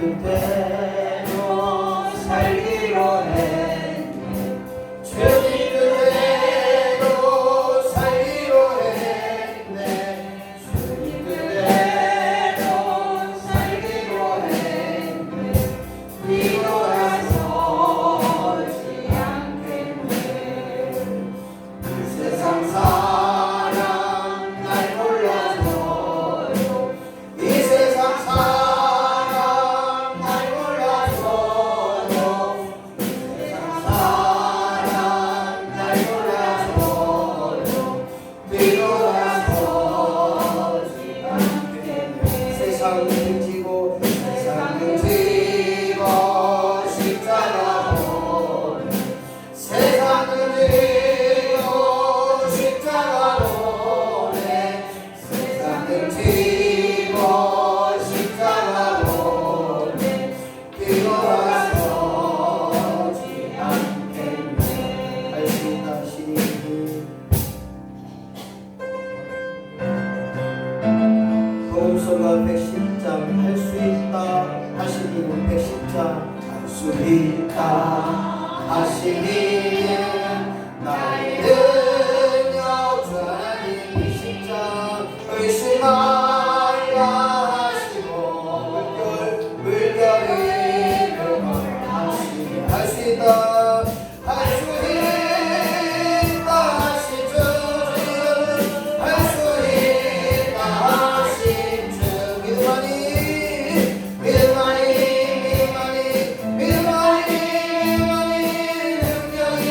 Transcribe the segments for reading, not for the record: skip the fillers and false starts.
그대로 살기로 했네. 주님 그대로 살기로 했네. 주님 그대로 살기로 했네. 뒤돌아서지 않겠네. 세상 사랑 날 몰라줘요. 이 세상 사랑 날 몰라줘요. 이 세상 사랑 날 몰라줘요. 뒤돌아서지 않겠네. 세상을 지고 세상을 지고 십자가로 세상을 지고 십자가로 세상을 지고 십자가로 뒤돌아서지 않겠네. 할 수 있다 하시니 복음서가 110장 할 수 있다 하시니 110장 할 수 있다 하시니 나의 능력 주 하나님 20장 의심 말라 하시고 물결이 하시니 할 수 있다 할 수 있다 하신 주 할 수 있다 하신 주 믿음하니 능력이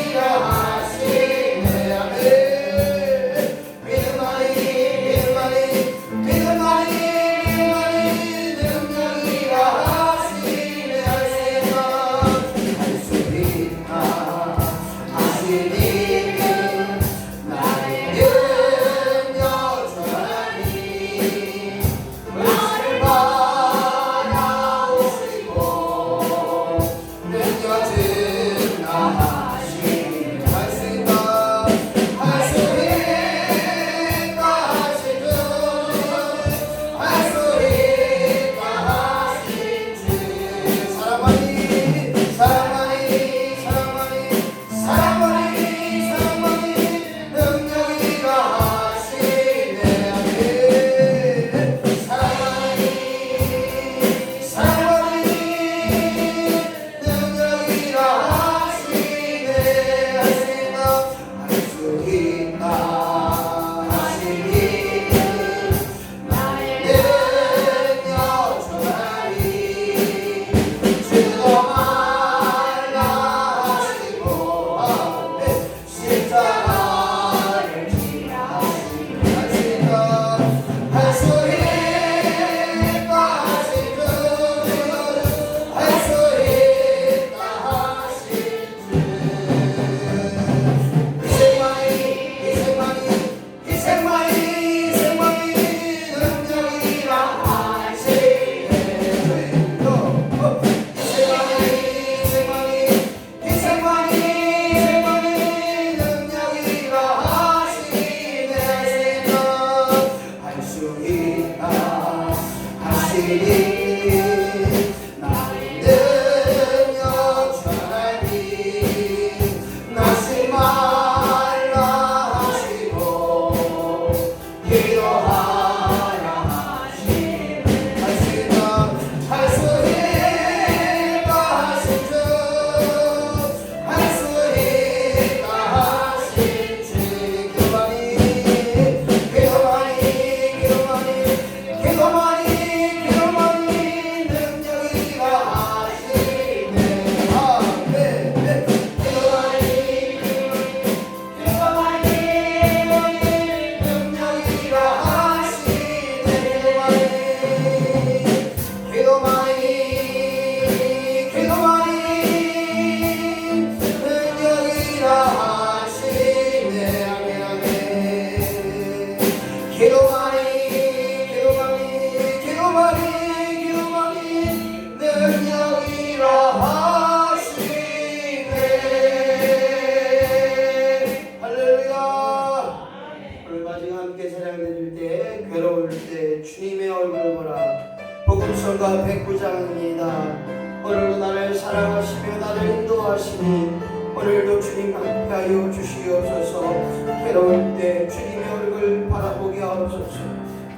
기도하시니 오늘도 주님 함께하여 주시옵소서. 괴로울 때 주님의 얼굴 바라보게 하옵소서.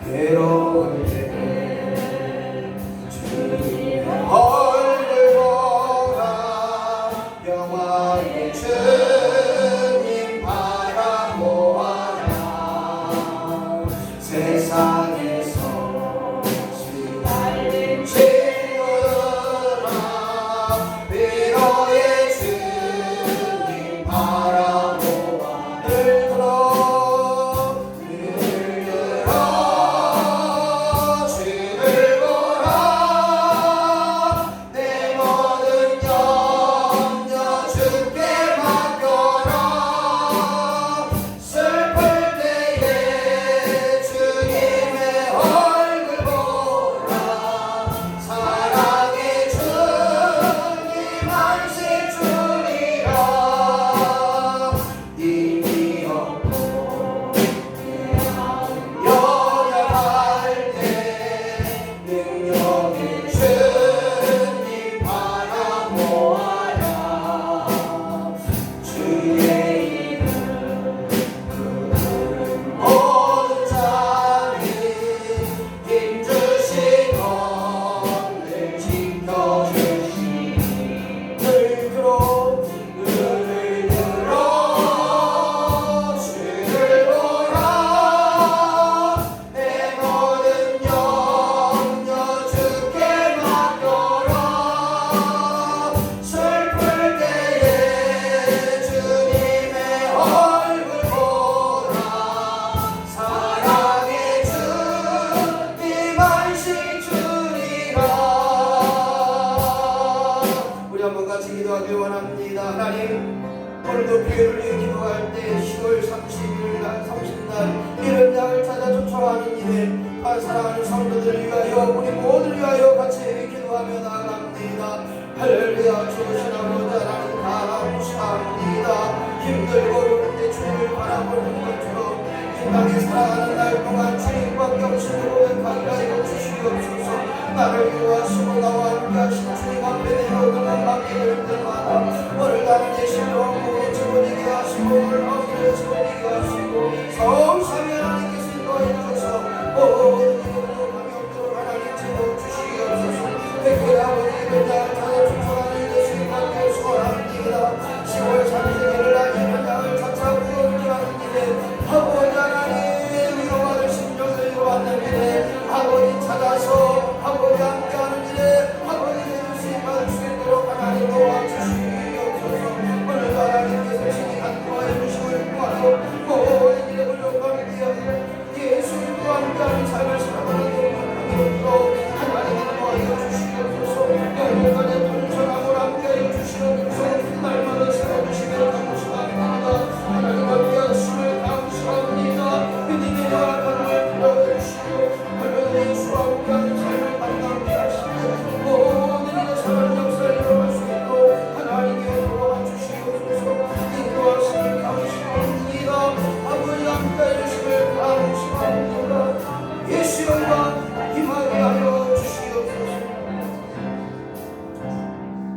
괴로울 때 주님의 얼굴 보라. 영원히 주님 바라보아라. 세상에서 시달린 친구들아 위로의 주님 바라보아. 늘 들어 주를 보라. 내 모든 염려 주께 맡겨라. 슬플 때에 주님의 얼굴 보라. 사랑의 주님 안식 주리라. 님이 없고 연약할 때 능력의 주님 바라보아라. 주의 이름 모든 자리 힘주시고 늘 지켜주시니 늘 들어 주를 보라. 내 모든 염려 주께 맡겨라. 슬플 때에 주님의 얼굴 보라. 사랑의 주님 안식 주리라. 우리 한번 같이 기도하길 원합니다. 하나님, 오늘도 교회를 위해 기도할 때 10월 30일 날 30날 이런 양을 찾아 쫓아가는 일에 사랑하는 성도들을 위하여 우리 모두를 위하여 같이 기도하며 나아갑니다. 할렐루야. 주신 아버지 하나님 감사합니다. 힘들고 어려울 때 주님을 바라보는 것처럼 이 땅에 살아가는 날 동안 주님밖에 없으므로 고백하게 하여 주시옵소서. 나를 위로하시고 나와 함께 하신 주님 앞에 내 모든 것 맡게 될 때마다 오늘 나는 내 신령하고 집어지게 하시고 오늘 마음을 집어지게 하시고 성삼위 하나님께서 인도하여 주셔서 모든 이름으로 감격도록 하나님 제도 주시옵소서. 백회 아버지 이런 양을 찾아 쫓아가는 것이 받게 소원합니다. 10월 30일을 날 이런 양을 찾아 구원하는 일에 아버지 하나님 위로받을 심령을 위로하는 일에 아버지 찾아서 아버지 함께하는 일에 아버지 예수님 받을 수 있도록 하나님 도와주시옵소서. 오늘 하나님께서 신이 간구하여 주심을 구하고 모든 일에 불용감이 되어서 예수님과 함께하는 삶을 살아가는 동력함으로 하나님 도와여 주시옵소서. 영원까지 동천하고 함께하여 주시옵소서. 날마다 세워주시며 감사합니다. 하나님 함께하심을 감사합니다. 주님의 약함을 풀어주시고 하나님 예수와 함께하는 삶을 감당케 하시고 모든 일에 사랑 역사를 일어날 수 있도록 하나님의 도와주시옵소서. 인도하심을 감사합니다. 아버지 함께해 주심을 감사합니다. 예수의 영광 임하게 하여 주시옵소서.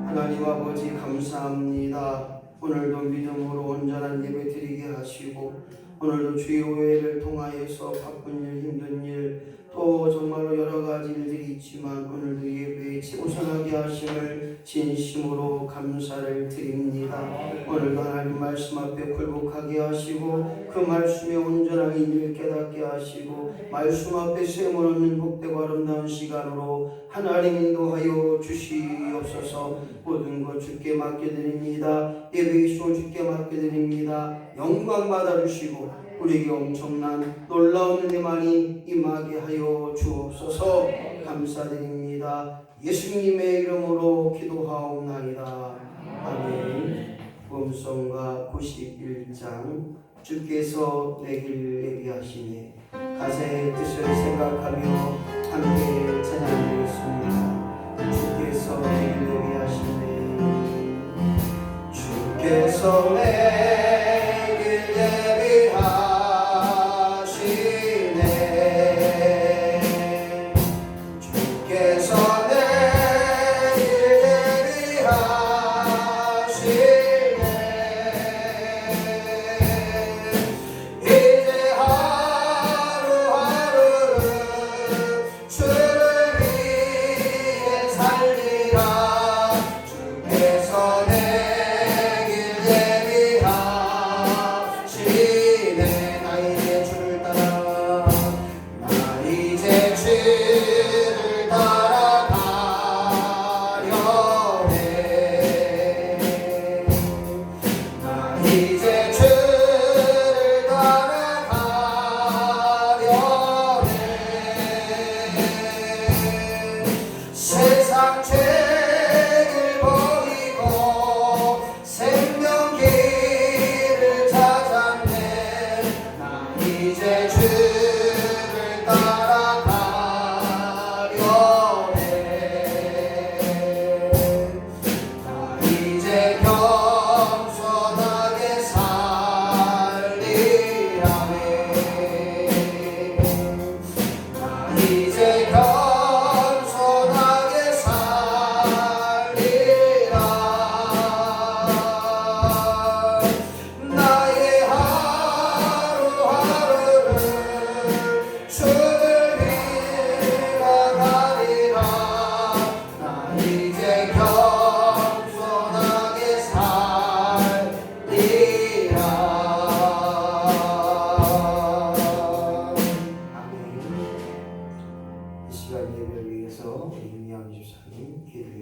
하나님 아버지 감사합니다. 오늘도 믿음으로 온전한 예배 드리게 하시고 오늘도 주의 오해를 통하여서 바쁜 일 힘든 일 또 정말로 여러 가지 일들이 있지만 오늘도 예배에 지구선하게 하심을 진심으로 감사를 드립니다. 오늘도 하나님 말씀 앞에 굴복하게 하시고 그 말씀에 온전한 의미를 깨닫게 하시고 말씀 앞에 셈을 얻는 복되고 아름다운 시간으로 하나님 인도하여 주시옵소서. 모든 것 주께 맡겨드립니다. 예배이시오 주께 맡겨드립니다. 영광 받아주시고 우리에게 엄청난 놀라운 은혜만이 임하게 하여 주옵소서. 감사드립니다. 예수님의 이름으로 기도하옵나이다. 아멘. 복음성가 91장 주께서 내 길 예비하시네. 가사의 뜻을 생각하며 함께 찬양드리겠습니다. 주께서 내 길 예비하시네. 주께서 내 주께서 내 길 예비하시네.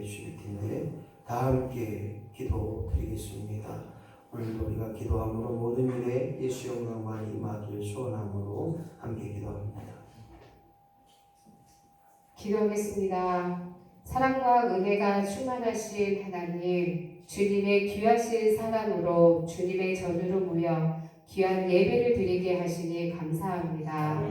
주실 텐데 다 함께 기도드리겠습니다. 오늘도 우리가 기도함으로 모든 일에 예수 영광만이 임하기를 소원함으로 함께 기도합니다. 기도하겠습니다. 사랑과 은혜가 충만하신 하나님, 주님의 귀하신 사랑으로 주님의 전으로 모여 귀한 예배를 드리게 하시니 감사합니다.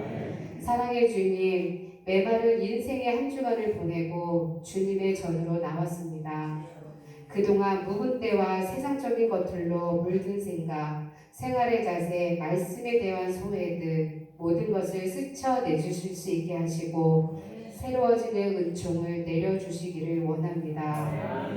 사랑의 주님, 메마른 인생의 한 주간을 보내고 주님의 전으로 나왔습니다. 그동안 묵은 때와 세상적인 것들로 물든 생각, 생활의 자세, 말씀에 대한 소외 등 모든 것을 스쳐내주실 수 있게 하시고 새로워지는 은총을 내려주시기를 원합니다.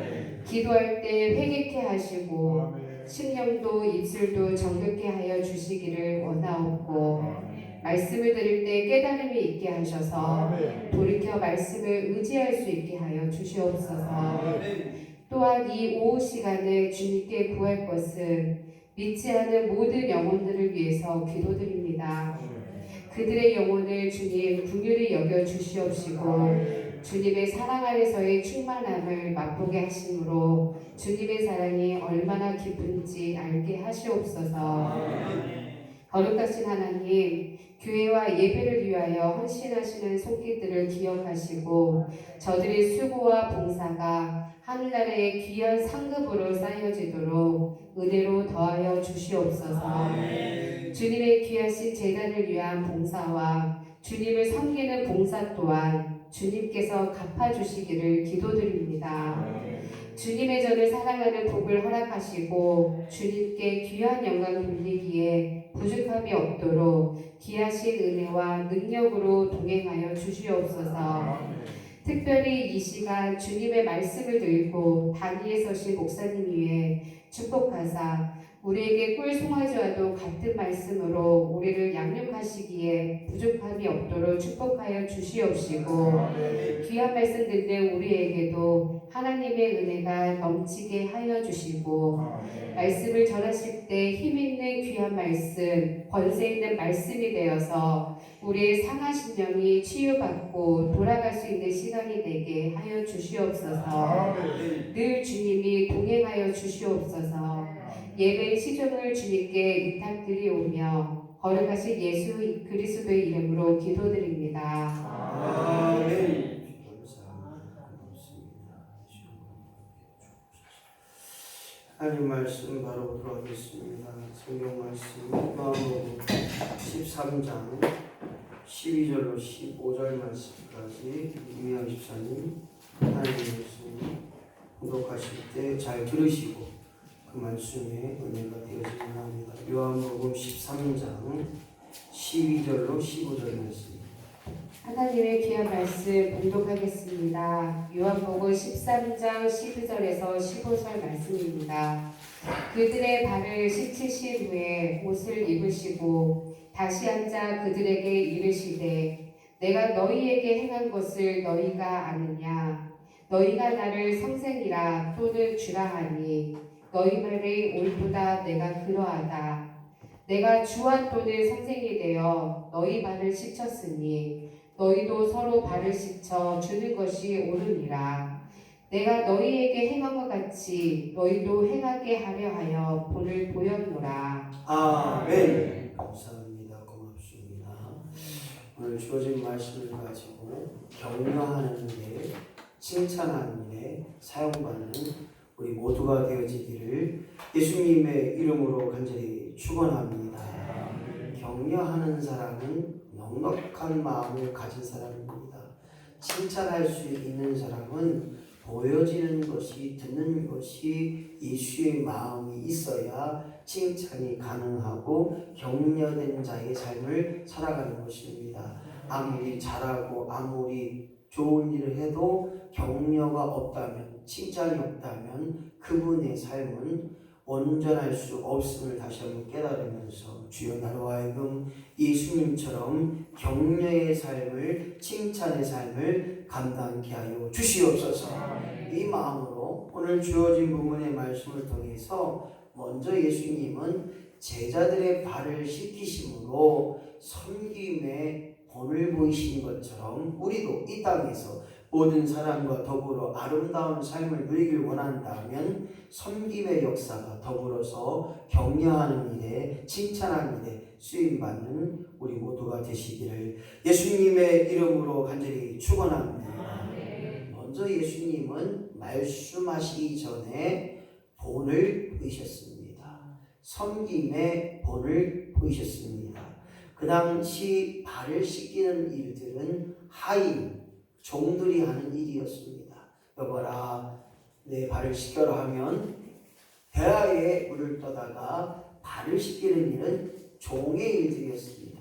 기도할 때 회개케 하시고 심령도 입술도 정결케 하여 주시기를 원하옵고 말씀을 들을 때 깨달음이 있게 하셔서 돌이켜 말씀을 의지할 수 있게 하여 주시옵소서. 또한 이 오후 시간에 주님께 구할 것은 믿지 않은 모든 영혼들을 위해서 기도드립니다. 그들의 영혼을 주님 긍휼히 여겨 주시옵시고 주님의 사랑 안에서의 충만함을 맛보게 하심으로 주님의 사랑이 얼마나 깊은지 알게 하시옵소서. 거룩하신 하나님, 교회와 예배를 위하여 헌신하시는 손길들을 기억하시고 저들의 수고와 봉사가 하늘나라의 귀한 상급으로 쌓여지도록 은혜로 더하여 주시옵소서. 주님의 귀하신 제단을 위한 봉사와 주님을 섬기는 봉사 또한 주님께서 갚아주시기를 기도드립니다. 주님의 전을 사랑하는 복을 허락하시고 주님께 귀한 영광 돌리기에 부족함이 없도록 귀하신 은혜와 능력으로 동행하여 주시옵소서. 특별히 이 시간 주님의 말씀을 들고 단위에 서신 목사님 위해 축복하사 우리에게 꿀 송아지와도 같은 말씀으로 우리를 양육하시기에 부족함이 없도록 축복하여 주시옵시고 귀한 말씀 듣는 우리에게도 하나님의 은혜가 넘치게 하여 주시고 말씀을 전하실 때 힘있는 귀한 말씀, 권세 있는 말씀이 되어서 우리의 상하신 영이 치유받고 돌아갈 수 있는 시간이 되게 하여 주시옵소서. 늘 주님이 동행하여 주시옵소서. 예배의 시종을 주님께 의탁드리오며 거룩하신 예수 그리스도의 이름으로 기도드립니다. 아멘. 하나님 말씀 바로 보도록 하겠습니다. 성경 말씀 마가복음 13장 12절로 15절 말씀까지 유명 집사님 하나님 말씀 공독하실 때 잘 들으시고 그 말씀에 은혜가 되어지길 합니다. 요한복음 13장 12절로 15절 말씀. 하나님의 귀한 말씀 봉독하겠습니다. 요한복음 13장 12절에서 15절 말씀입니다. 그들의 발을 씻으신 후에 옷을 입으시고 다시 앉아 그들에게 이르시되 내가 너희에게 행한 것을 너희가 아느냐? 너희가 나를 선생이라 또는 주라 하니 너희 말이 옳도다. 내가 그러하다. 내가 주와 또는 선생이 되어 너희 발을 씻겼으니 너희도 서로 발을 씻어 주는 것이 옳으니라. 내가 너희에게 행한 것 같이 너희도 행하게 하려 하여 본을 보였노라. 아멘. 감사합니다. 고맙습니다. 오늘 주어진 말씀을 가지고 격려하는 데, 칭찬하는 데 사용받는 우리 모두가 되어지기를 예수님의 이름으로 간절히 축원합니다. 격려하는 사람은 넉넉한 마음을 가진 사람입니다. 칭찬할 수 있는 사람은 보여지는 것이, 듣는 것이 예수의 마음이 있어야 칭찬이 가능하고 격려된 자의 삶을 살아가는 것입니다. 아무리 잘하고 아무리 좋은 일을 해도 격려가 없다면, 칭찬이 없다면 그분의 삶은 온전할 수 없음을 다시 한번 깨달으면서 주여 나로 하여금 예수님처럼 격려의 삶을, 칭찬의 삶을 감당케 하여 주시옵소서. 이 마음으로 오늘 주어진 부분의 말씀을 통해서 먼저 예수님은 제자들의 발을 씻기심으로 섬김의 본을 보이신 것처럼 우리도 이 땅에서 모든 사람과 더불어 아름다운 삶을 누리길 원한다면 섬김의 역사가 더불어서 격려하는 일에, 칭찬하는 일에 쓰임받는 우리 모두가 되시기를 예수님의 이름으로 간절히 축원합니다. 먼저 예수님은 말씀하시기 전에 본을 보이셨습니다. 섬김의 본을 보이셨습니다. 그 당시 발을 씻기는 일들은 하인, 종들이 하는 일이었습니다. 여보라, 내 발을 씻겨라 하면 대야에 물을 떠다가 발을 씻기는 일은 종의 일들이었습니다.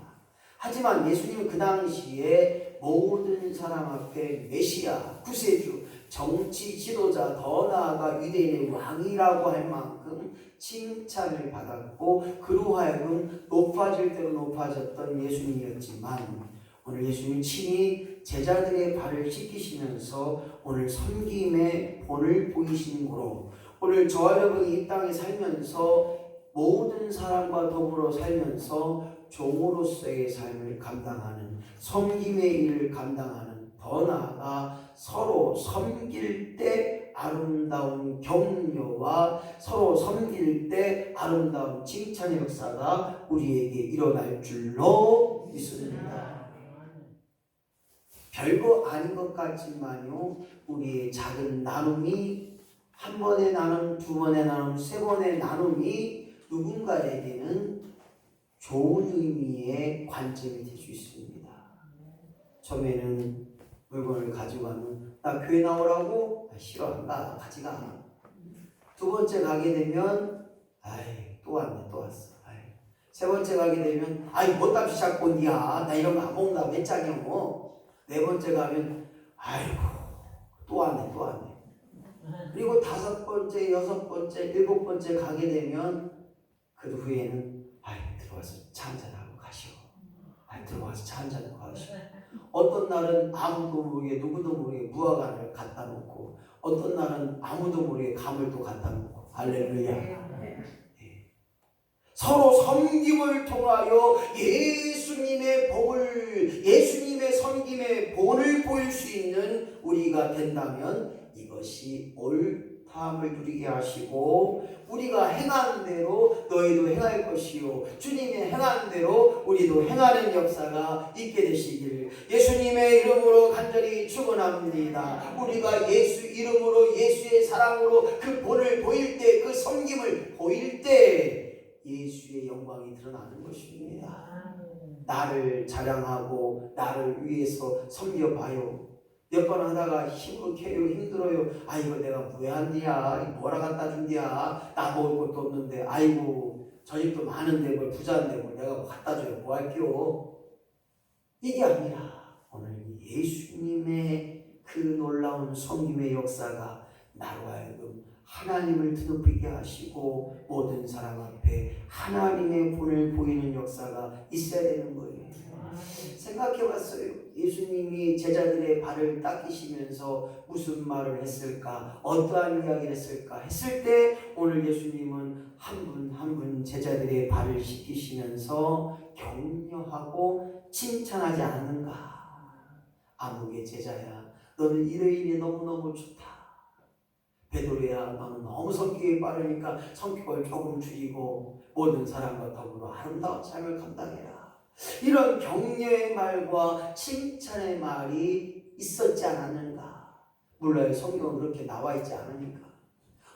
하지만 예수님은 그 당시에 모든 사람 앞에 메시아, 구세주, 정치 지도자, 더 나아가 유대인의 왕이라고 할 만큼 칭찬을 받았고 그로 하여금 높아질 대로 높아졌던 예수님이었지만 오늘 예수님 친히 제자들의 발을 씻기시면서 오늘 섬김의 본을 보이신 거로 오늘 저와 여러분이 이 땅에 살면서 모든 사람과 더불어 살면서 종으로서의 삶을 감당하는 섬김의 일을 감당하는 더 나아가 서로 섬길 때 아름다운 격려와 서로 섬길 때 아름다운 칭찬의 역사가 우리에게 일어날 줄로 믿습니다. 별거 아닌 것 같지만요, 우리의 작은 나눔이 한 번의 나눔, 두 번의 나눔, 세 번의 나눔이 누군가에게는 좋은 의미의 관점이 될 수 있습니다. 처음에는 물건을 가지고 가면 나 교회 나오라고? 싫어, 안 가, 같이 가. 두 번째 가게 되면 아이 또 왔네, 또 왔어. 아이. 세 번째 가게 되면 아이 뭐답시 자꾸 온디야, 나 이런 거 안 먹는다, 왜 짱이요. 네 번째 가면 아이고 또 왔네, 또 왔네. 그리고 다섯 번째, 여섯 번째, 일곱 번째 가게 되면 그 후에는 아이 들어와서 차 한잔하고 가시오. 아이 들어와서 차 한잔하고 가시오. 어떤 날은 아무도 모르게 누구도 모르게 무화과를 갖다 놓고 어떤 날은 아무도 모르게 감을 또 갖다 놓고 할렐루야. 서로 섬김을 통하여 예수님의 복을, 예수님의 섬김의 본을 보일 수 있는 우리가 된다면 이것이 옳다함을 누리게 하시고 우리가 행하는 대로 너희도 행할 것이요 주님이 행하는 대로 우리도 행하는 역사가 있게 되시길 예수님의 이름으로 간절히 축원합니다. 우리가 예수 이름으로 예수의 사랑으로 그 본을 보일 때, 그 섬김을 보일 때 예수의 영광이 드러나는 것입니다. 나를 자랑하고 나를 위해서 섬겨봐요. 몇 번 하다가 힘들어요, 힘들어요. 아이고 내가 무해한디야, 뭐라 갖다 준디야, 나 먹을 것도 없는데, 아이고 저 집도 많은데 뭘 부자인데 뭘 내가 뭐 갖다 줘요, 뭐 할게요. 이게 아니라 오늘 예수님의 그 놀라운 섬김의 역사가 나로 하여금 하나님을 드높이게 하시고 모든 사람 앞에 하나님의 본을 보이는 역사가 있어야 되는 거예요. 생각해봤어요. 예수님이 제자들의 발을 닦이시면서 무슨 말을 했을까, 어떠한 이야기를 했을까 했을 때 오늘 예수님은 한 분 한 분 제자들의 발을 씻기시면서 격려하고 칭찬하지 않는가. 아무개 제자야, 너는 이러이니 너무너무 좋다. 베드로야, 너는 너무 성격이 빠르니까 성격을 조금 줄이고 모든 사람과 더불어 아름다운 삶을 감당해라. 이런 격려의 말과 칭찬의 말이 있었지 않았는가? 몰라요. 성경은 그렇게 나와 있지 않으니까.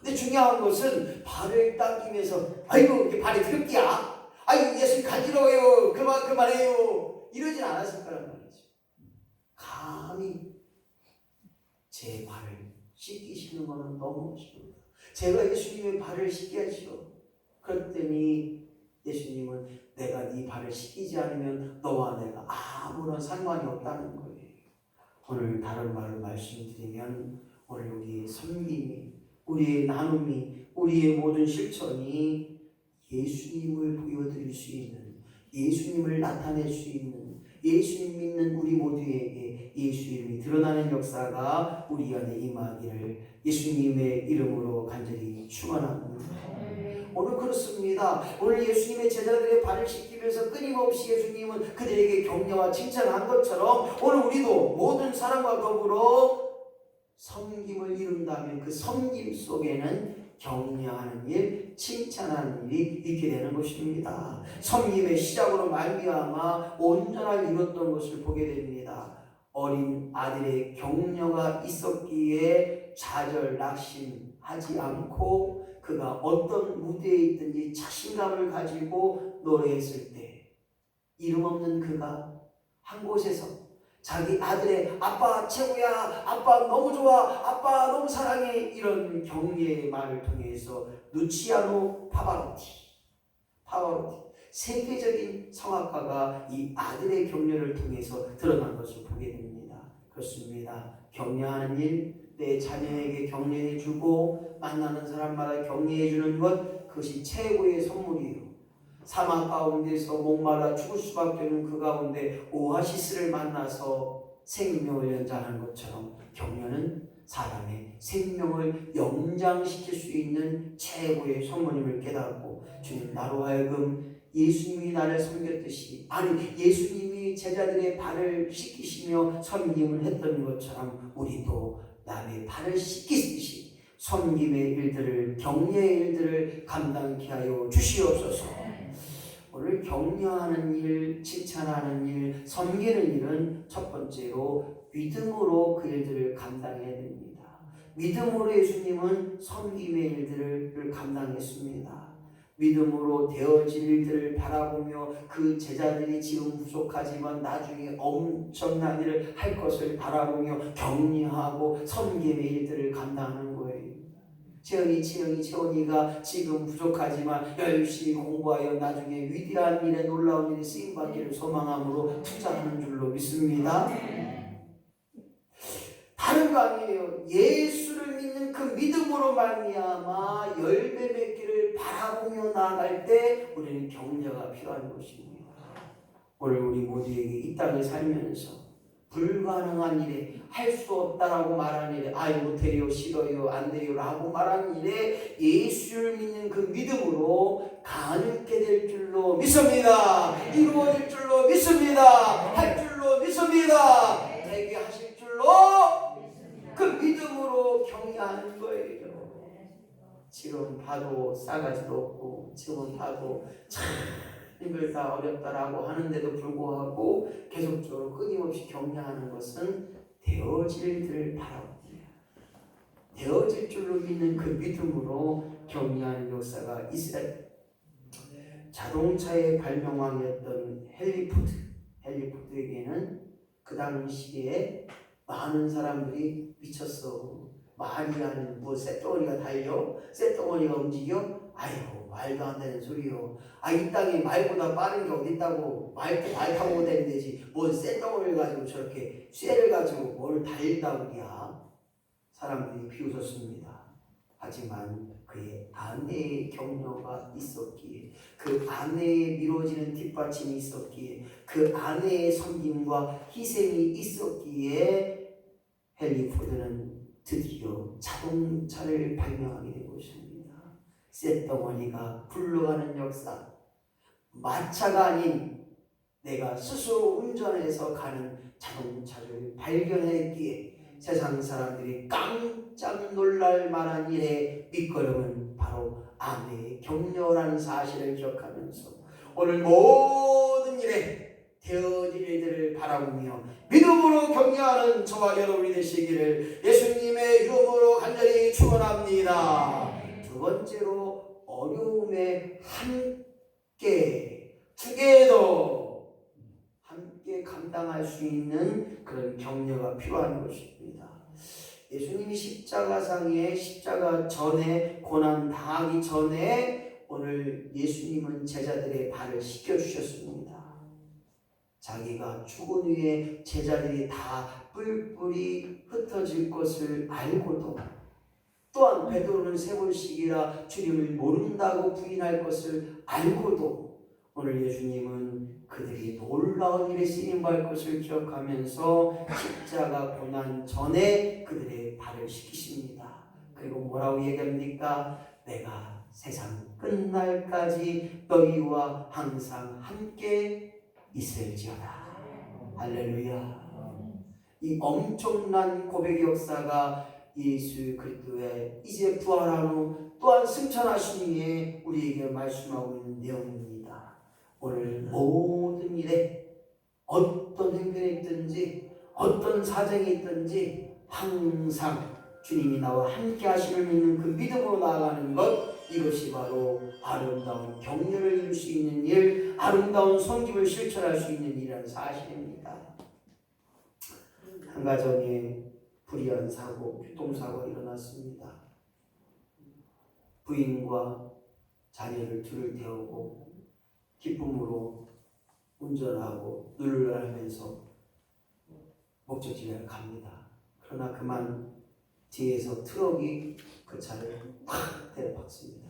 근데 중요한 것은 발을 닦이면서 아이고 이게 발이 더럽디야, 아이고 예수님 간지러워요, 그만해요 이러진 않았을 거란 말이죠. 감히 제 발을 씻기시는 것은 너무 멋있습니다. 제가 예수님의 발을 씻게 하시오. 그랬더니 예수님은 내가 네 발을 씻기지 않으면 너와 내가 아무런 상관이 없다는 거예요. 오늘 다른 말로 말씀드리면 오늘 우리의 섬김이, 우리의 나눔이, 우리의 모든 실천이 예수님을 보여드릴 수 있는, 예수님을 나타낼 수 있는, 예수님 믿는 우리 모두에게 예수 이름이 드러나는 역사가 우리 안에 임하기를 예수님의 이름으로 간절히 축원합니다. 오늘 그렇습니다. 오늘 예수님의 제자들의 발을 씻기면서 끊임없이 예수님은 그들에게 격려와 칭찬을 한 것처럼 오늘 우리도 모든 사람과 더불어 섬김을 이룬다면 그 섬김 속에는 격려하는 일, 칭찬하는 일이 있게 되는 것입니다. 섬김의 시작으로 말미암아 온전한 이뤘던 것을 보게 됩니다. 어린 아들의 격려가 있었기에 좌절 낙심하지 않고 그가 어떤 무대에 있든지 자신감을 가지고 노래했을 때 이름 없는 그가 한 곳에서 자기 아들의 아빠 최고야, 아빠 너무 좋아, 아빠 너무 사랑해, 이런 격려의 말을 통해서 루치아노 파바로티 세계적인 성악가가 이 아들의 격려를 통해서 드러난 것을 보게 됩니다. 그렇습니다. 격려하는 일, 내 자녀에게 격려해주고 만나는 사람마다 격려해주는 것, 그것이 최고의 선물이에요. 사막 가운데서 목말라 죽을 수밖에 없는 그 가운데 오아시스를 만나서 생명을 연장하는 것처럼 격려는 사람의 생명을 연장시킬 수 있는 최고의 선물임을 깨닫고 주님, 나로 하여금 예수님이 나를 섬겼듯이, 아니 예수님이 제자들의 발을 씻기시며 섬김을 했던 것처럼 우리도 남의 발을 씻기듯이 섬김의 일들을, 격려의 일들을 감당케 하여 주시옵소서. 오늘 격려하는 일, 칭찬하는 일, 섬기는 일은 첫 번째로 믿음으로 그 일들을 감당해야 됩니다. 믿음으로 예수님은 섬김의 일들을 감당했습니다. 믿음으로 되어질 일들을 바라보며 그 제자들이 지금 부족하지만 나중에 엄청난 일을 할 것을 바라보며 격려하고 섬김의 일들을 감당하는 거예요. 채원이가 지금 부족하지만 열심히 공부하여 나중에 위대한 일에 놀라운 일에 쓰임받기를 소망함으로 투자하는 줄로 믿습니다. 다른 거 아니에요. 예수를 믿는 그 믿음으로 말미암아 열매 맺기를 바라보며 나아갈 때 우리는 격려가 필요한 것입니다. 오늘 우리 모두에게 이 땅에 살면서 불가능한 일에, 할 수 없다라고 말한 일에, 아이 못해요, 싫어요, 안 돼요 라고 말한 일에 예수를 믿는 그 믿음으로 가능케 될 줄로 믿습니다. 이루어질 줄로 믿습니다. 할 줄로 믿습니다. 되게 하실 줄로 그 믿음으로 격려하는 거예요. 지금 봐도 싸가지도 없고, 지금 봐도 참 힘들다 어렵다라고 하는데도 불구하고 계속적으로 끊임없이 격려하는 것은 되어질 일들을 바라봅니다. 되어질 줄로 믿는 그 믿음으로 격려하는 역사가 있어야. 자동차의 발명왕이었던 헨리 포드에게는 그 당시에 많은 사람들이 미쳤어. 말이 아닌 뭐 쇳덩어리가 달려? 쇳덩어리가 움직여? 아이고 말도 안 되는 소리요. 이 땅에 말보다 빠른 게 어딨다고. 말 타고 다니면 되지. 뭔 쇳덩어리를 가지고 저렇게 쇠를 가지고 뭘 달린다고야. 사람들이 비웃었습니다. 하지만 그의 아내의 격려가 있었기에, 그 아내의 미뤄지는 뒷받침이 있었기에, 그 아내의 섬김과 희생이 있었기에 헨리 포드는 드디어 자동차를 발명하게 된 것입니다. 쇳덩어리가 굴러가는 역사, 마차가 아닌 내가 스스로 운전해서 가는 자동차를 발견했기에 세상 사람들이 깜짝 놀랄 만한 일의 밑거름은 바로 아내의 격려라는 사실을 기억하면서 오늘 모든 일에 되어질 일들을 바라보며 믿음으로 격려하는 저와 여러분이 되시기를 예수님의 이름으로 간절히 축원합니다. 두 번째로 어려움에 함께 together 함께 감당할 수 있는 그런 격려가 필요한 것입니다. 예수님이 십자가상에 십자가 전에 고난 당하기 전에 오늘 예수님은 제자들의 발을 씻겨주셨습니다. 자기가 죽은 후에 제자들이 다 뿔뿔이 흩어질 것을 알고도, 또한 베드로는 3번씩이나 주님을 모른다고 부인할 것을 알고도 오늘 예수님은 그들이 놀라운 일에 쓰임받을 것을 기억하면서 십자가 고난 전에 그들의 발을 씻기십니다. 그리고 뭐라고 얘기합니까? 내가 세상 끝날까지 너희와 항상 함께 있을지어다. 할렐루야. 이 엄청난 고백의 역사가 예수 그리스도의 이제 부활한 후 또한 승천하신 이에 우리에게 말씀하고 있는 내용입니다. 오늘 모든 일에 어떤 행편이 있든지 어떤 사정이 있든지 항상 주님이 나와 함께 하심을 믿는 그 믿음으로 나아가는 것, 이것이 바로 아름다운 격려를 이룰 수 있는 일, 아름다운 섬김을 실천할 수 있는 일이라는 사실입니다. 한 가정에 불의한 사고, 교통사고가 일어났습니다. 부인과 자녀를 둘을 태우고 기쁨으로 운전하고 누르르하면서 목적지에 갑니다. 그러나 그만 뒤에서 트럭이 그 차를 팍 때려박습니다.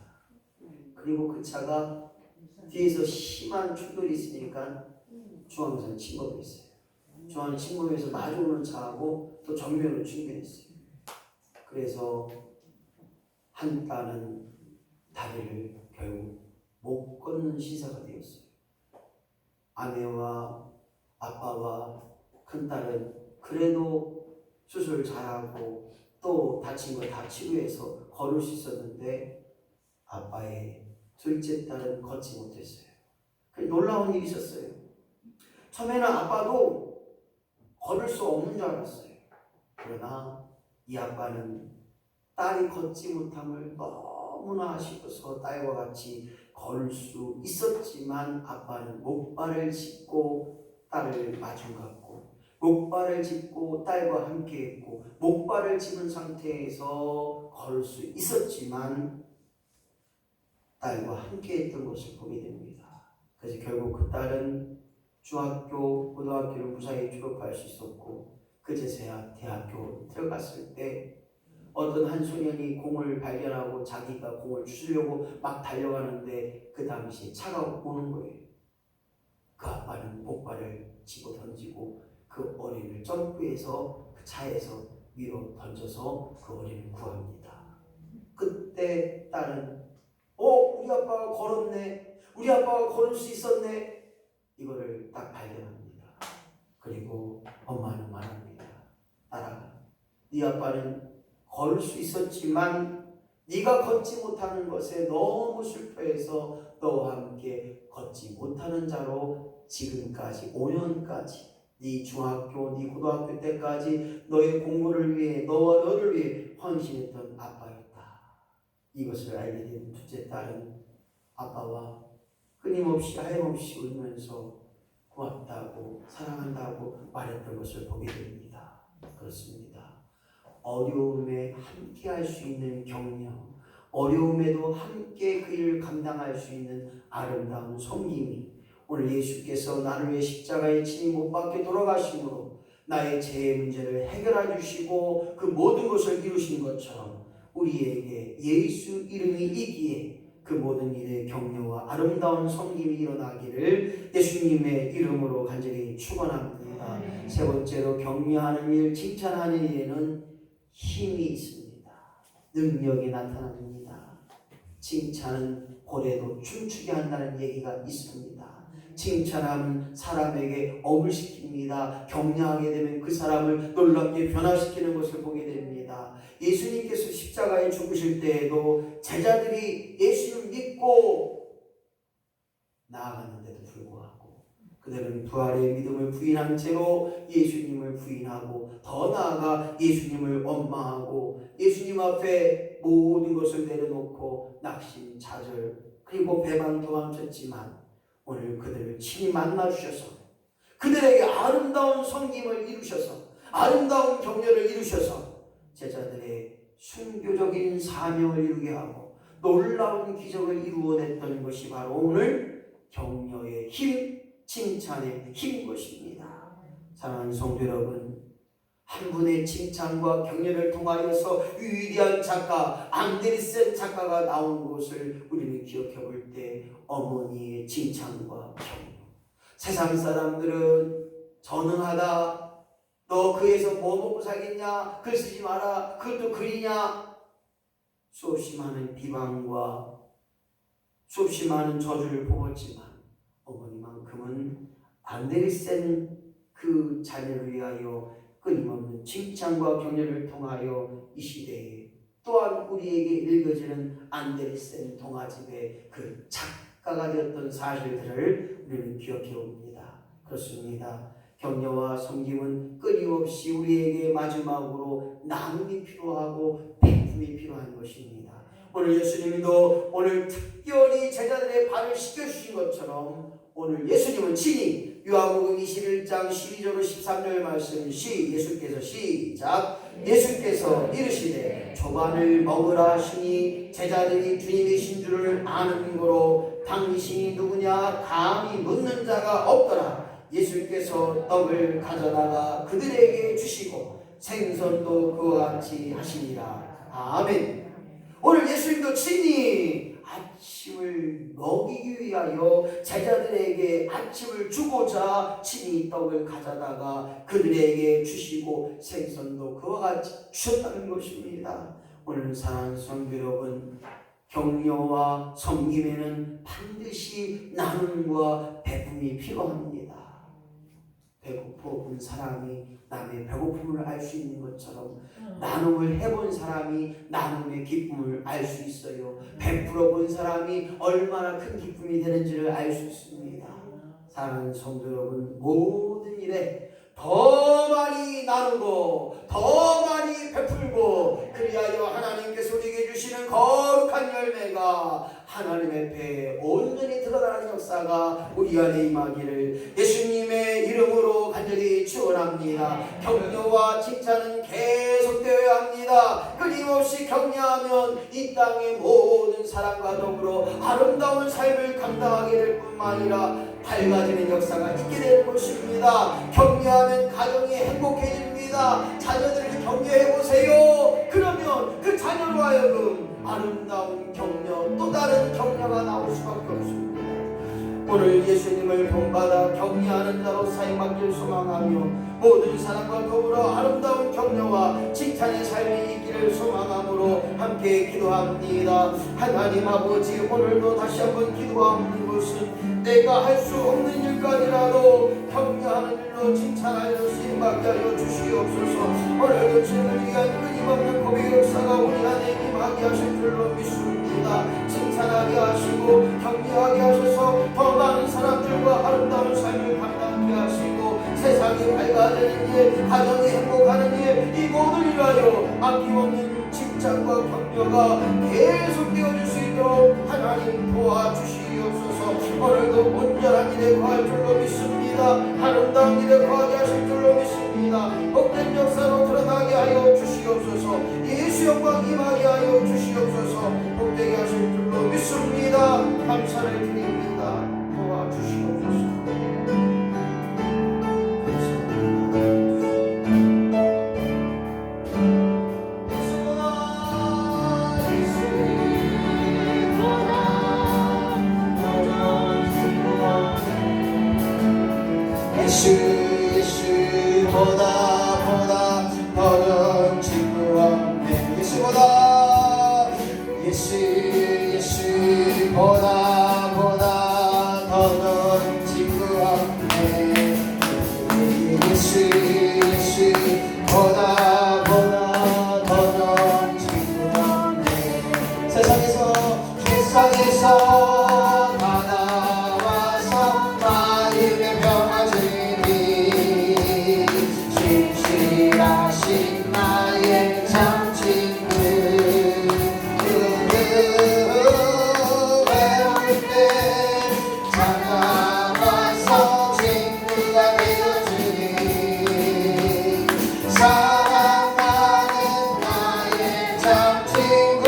그리고 그 차가 뒤에서 심한 충돌이 있으니까 중앙선 침범이 있어요. 중앙 침범해서 마주오는 차하고 또 정면으로 충돌했어요. 그래서 한 딸은 다리를 결국 못 걷는 시사가 되었어요. 아내와 아빠와 큰딸은 그래도 수술 잘하고 또 다친 거 다 치료해서 걸을 수 있었는데 아빠의 둘째 딸은 걷지 못했어요. 놀라운 일이 있었어요. 처음에는 아빠도 걸을 수 없는 줄 알았어요. 그러나 이 아빠는 딸이 걷지 못함을 너무나 아쉬워서 딸과 같이 걸을 수 있었지만 아빠는 목발을 짚고 딸을 마중 갔고 목발을 짚고 딸과 함께 했고 목발을 짚은 상태에서 걸을 수 있었지만 딸과 함께 했던 것을 보게 됩니다. 그래서 결국 그 딸은 중학교, 고등학교를 무사히 졸업할 수 있었고 그제서야 대학교 들어갔을 때 어떤 한 소년이 공을 발견하고 자기가 공을 주려고 막 달려가는데 그 당시에 차가 오는 거예요. 그 아빠는 목발을 집어 던지고 그 어린이를 점프해서 그 차에서 위로 던져서 그 어린이를 구합니다. 그때 딸은 우리 아빠가 걸었네, 우리 아빠가 걸을 수 있었네, 이거를 딱 발견합니다. 그리고 엄마는 말합니다. 딸아, 네 아빠는 걸을 수 있었지만 네가 걷지 못하는 것에 너무 슬퍼해서 너와 함께 걷지 못하는 자로 지금까지 5년까지 네 중학교, 네 고등학교 때까지 너의 공부를 위해 너와 너를 위해 헌신했던 아빠였다. 이것을 알게 된 둘째 딸은 아빠와 끊임없이 하염없이 울면서 고맙다고 사랑한다고 말했던 것을 보게 됩니다. 그렇습니다. 어려움에 함께 할 수 있는 격려, 어려움에도 함께 그 일을 감당할 수 있는 아름다운 섬김이 오늘 예수께서 나를 위해 십자가에 친히 못 박혀 돌아가심으로 나의 죄의 문제를 해결해 주시고 그 모든 것을 이루신 것처럼 우리에게 예수 이름이 있기에 그 모든 일의 격려와 아름다운 섬김이 일어나기를 예수님의 이름으로 간절히 축원합니다. 세 번째로 격려하는 일, 칭찬하는 일에는 힘이 있습니다. 능력이 나타납니다. 칭찬은 고래도 춤추게 한다는 얘기가 있습니다. 칭찬하면 사람에게 업을 시킵니다. 격려하게 되면 그 사람을 놀랍게 변화시키는 것을 보게 됩니다. 예수님께서 십자가에 죽으실 때에도 제자들이 예수를 믿고 나아갔는데도 불구하고 그들은 부활의 믿음을 부인한 채로 예수님을 부인하고 더 나아가 예수님을 원망하고 예수님 앞에 모든 것을 내려놓고 낙심, 좌절 그리고 배반 도망쳤지만 오늘 그들을 친히 만나주셔서 그들에게 아름다운 섬김을 이루셔서 아름다운 격려를 이루셔서 제자들의 순교적인 사명을 이루게 하고 놀라운 기적을 이루어냈던 것이 바로 오늘 격려의 힘, 칭찬의 힘인 것입니다. 사랑하는 성도 여러분, 한 분의 칭찬과 격려를 통하여서 위대한 작가 앙데르센 작가가 나온 것을 우리는 기억해 볼 때 어머니의 칭찬과 격려. 세상 사람들은 전능하다, 너 그에서 뭐 먹고 살겠냐, 글 쓰지 마라, 그것도 글이냐, 수없이 많은 비방과 수없이 많은 저주를 보았지만 어머니만큼은 앙데르센 그 자녀를 위하여 그 끊임없는 칭찬과 격려를 통하여 이 시대에 또한 우리에게 읽어지는 안데르센 동화집의 그 작가가 되었던 사실들을 우리는 기억해 옵니다. 그렇습니다. 격려와 섬김은 끊임없이 우리에게 마지막으로 나눔이 필요하고 베품이 필요한 것입니다. 오늘 예수님도 오늘 특별히 제자들의 발을 씻겨주신 것처럼 오늘 예수님은 친히 요한복음 21장 12절로 13절 말씀 예수께서 시작 예수께서 이르시되 조반을 먹으라 하시니 제자들이 주님이신 줄을 아는 거로 당신이 누구냐 감히 묻는 자가 없더라. 예수께서 떡을 가져다가 그들에게 주시고 생선도 그와 같이 하시니라. 아멘. 오늘 예수님도 친히 아침을 먹이기 위하여 제자들에게 아침을 주고자 친히 떡을 가져다가 그들에게 주시고 생선도 그와 같이 주셨다는 것입니다. 오늘 사랑하는 성도 여러분, 격려와 섬김에는 반드시 나눔과 배품이 필요합니다. 배고픈 사람이 남의 배고픔을 알 수 있는 것처럼 나눔을 해본 사람이 나눔의 기쁨을 알 수 있어요. 베풀어 본 사람이 얼마나 큰 기쁨이 되는지를 알 수 있습니다. 사랑하는 성도 여러분, 모든 일에 더 많이 나누고 더 많이 베풀고 그리하여 하나님께서 우리에게 주시는 거룩한 열매가 하나님의 배에 온전히 드러나는 역사가 우리 안에 임하기를 예수님의 이름으로 간절히 축원합니다. 격려와 칭찬은 계속되어야 합니다. 끊임없이 격려하면 이 땅의 모든 사람과 더불어 아름다운 삶을 감당하게 될 뿐만 아니라 밝아지는 역사가 있게 되는 것입니다. 격려하면 가정이 행복해집니다. 자녀들을 격려해보세요. 그러면 그 자녀로 하여금 아름다운 격려, 또 다른 격려가 나올 수밖에 없습니다. 오늘 예수님을 본받아 격려하는 자로 사용받길 소망하며 모든 사람과 더불어 아름다운 격려와 칭찬의 삶이 있기를 소망함으로 함께 기도합니다. 하나님 아버지, 오늘도 다시 한번 기도하는 것은 내가 할 수 없는 일까지라도 격려하는 일로 칭찬하여 쓰임받게 하여 주시옵소서. 오늘도 주님을 위한 끊임없는 고백의 역사가 우리 안에 임하게 하실 줄로 믿습니다. 칭찬하게 하시고 격려하게 하셔서 더 많은 사람들과 아름다운 삶을 감당하게 하시고 세상이 밝아지는 일, 가정이 행복하는 일, 이 모든 일하여 아낌없는 칭찬과 격려가 계속 되어질 수 있도록 하나님 도와주시옵소서. 오늘도 온전한 일에 거할 줄로 믿습니다. 아름다운 일에 거하게 하실 줄로 믿습니다. 복된 역사로 드러나게 하여 주시옵소서. 예수 영광 임하게 하여 주시옵소서. 복되게 하실 줄로 믿습니다. 감사를 드립니다. 도와주시옵소서. 예수보다 더는 친구 없네. 예수보다 더는 친구 없네. 예수보다 더는 친구 없네. 세상에서 다 나와서 마음의 평화 주니 신실하신 나의 참 친구. 외로울 때 찾아와서 친구가 되어주니 사랑하는 나의 참 친구.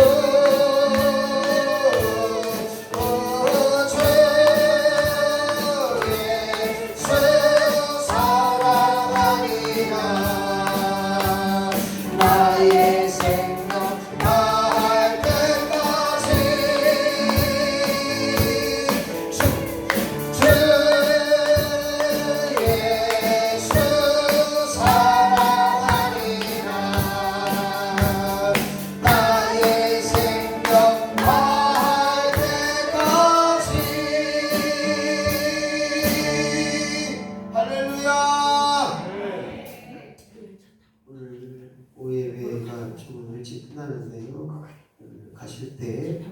가실 때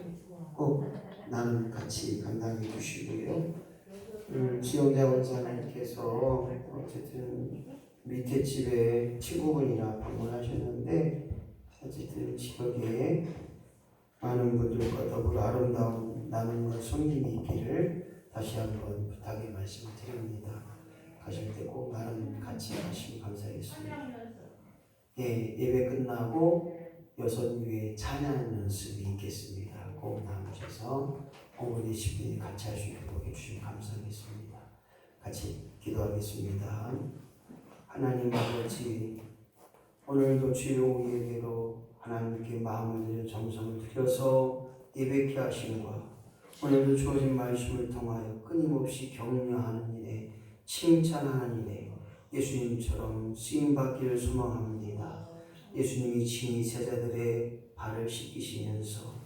꼭 나는 같이 감당해 주시고요. 지영자 원사님께서 어쨌든 밑에 집에 친구분이랑 방문하셨는데 어쨌든 지역에 많은 분들과 더불어 아름다운 나눔과 섬김이 있기를 다시 한번 부탁의 말씀을 드립니다. 가실 때 꼭 나는 같이 가시면 감사하겠습니다. 예, 예배 끝나고 여섯 위에 찬양 연습이 있겠습니다. 꼭 나누셔서 5분에 10분이 같이 할 수 있도록 해주시면 감사하겠습니다. 같이 기도하겠습니다. 하나님 아버지, 오늘도 주여 예배로 하나님께 마음을 들여 정성을 들여서 예배케 하심과 오늘도 주어진 말씀을 통하여 끊임없이 격려하는 일에 칭찬하는 일에 예수님처럼 쓰임받기를 소망합니다. 예수님이 친히 제자들의 발을 씻기시면서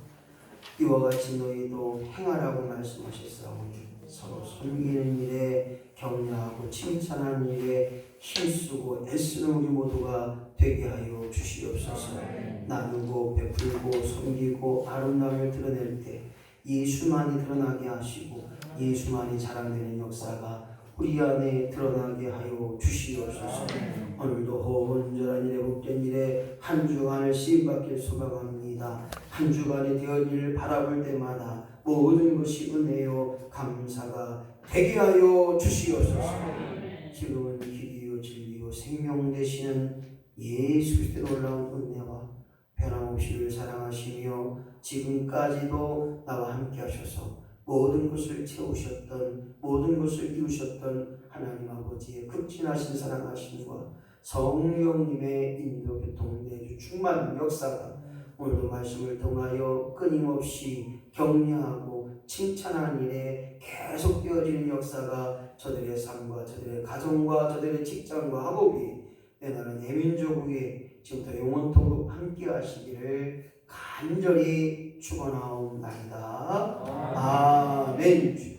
이와 같이 너희도 행하라고 말씀하셨사오니 서로 섬기는 일에 격려하고 칭찬하는 일에 힘쓰고 애쓰는 우리 모두가 되게 하여 주시옵소서. 나누고 베풀고 섬기고 아름다움을 드러낼 때 예수만이 드러나게 하시고 예수만이 자랑되는 역사가 우리 안에 드러나게 하여 주시옵소서. 오늘도 온전한 일에 복된 일에 한 주간을 쓰임받길 소망합니다. 한 주간이 되어질 일을 바라볼 때마다 모든 것이 은혜요 감사가 되게 하여 주시옵소서. 지금은 길이요 진리요 생명 되시는 예수 그리스도의 놀라운 은혜와 변함없이를 사랑하시며 지금까지도 나와 함께 하셔서 모든 것을 채우셨던 모든 것을 이루셨던 하나님 아버지의 극진하신 사랑하심과 성령님의 인도 교통 내주 충만 역사가 오늘도 말씀을 통하여 끊임없이 격려하고 칭찬하는 일에 계속 되어지는 역사가 저들의 삶과 저들의 가정과 저들의 직장과 학업이 내 나라 내민족 위에 지금부터 영원토록 함께 하시기를 간절히 축원하옵나이다. 아멘.